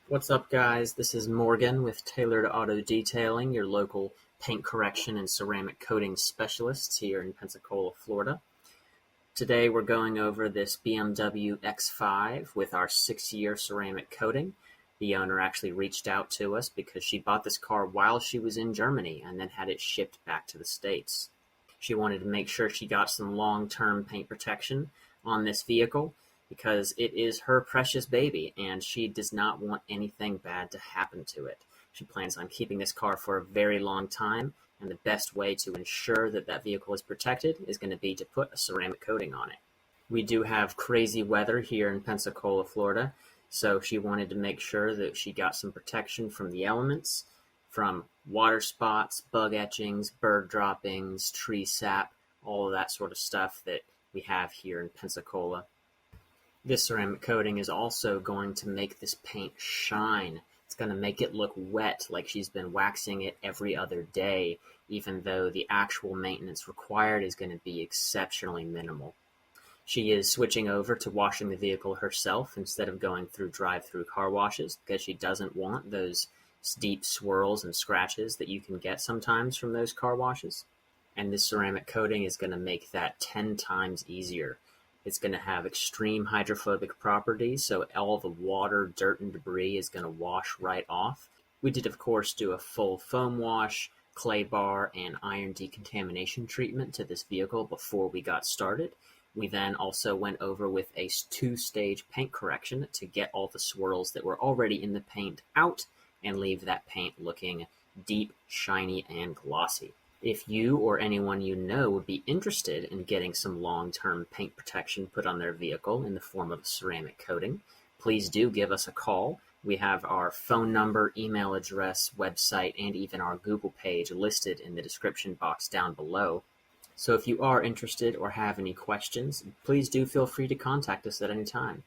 What's up, guys? This is Morgan with Tailored Auto Detailing, your local paint correction and ceramic coating specialists here in Pensacola, Florida. Today we're going over this BMW X5 with our 6-year ceramic coating. The owner actually reached out to us because she bought this car while she was in Germany and then had it shipped back to the States. She wanted to make sure she got some long-term paint protection on this vehicle because it is her precious baby and she does not want anything bad to happen to it. She plans on keeping this car for a very long time, and the best way to ensure that that vehicle is protected is going to be to put a ceramic coating on it. We do have crazy weather here in Pensacola, Florida, so she wanted to make sure that she got some protection from the elements, from water spots, bug etchings, bird droppings, tree sap, all of that sort of stuff that we have here in Pensacola. This ceramic coating is also going to make this paint shine. It's going to make it look wet, like she's been waxing it every other day, even though the actual maintenance required is going to be exceptionally minimal. She is switching over to washing the vehicle herself instead of going through drive-through car washes because she doesn't want those deep swirls and scratches that you can get sometimes from those car washes. And this ceramic coating is going to make that 10 times easier. It's going to have extreme hydrophobic properties, so all the water, dirt, and debris is going to wash right off. We did, of course, do a full foam wash, clay bar, and iron decontamination treatment to this vehicle before we got started. We then also went over with a 2-stage paint correction to get all the swirls that were already in the paint out and leave that paint looking deep, shiny, and glossy. If you or anyone you know would be interested in getting some long-term paint protection put on their vehicle in the form of a ceramic coating, please do give us a call. We have our phone number, email address, website, and even our Google page listed in the description box down below. So if you are interested or have any questions, please do feel free to contact us at any time.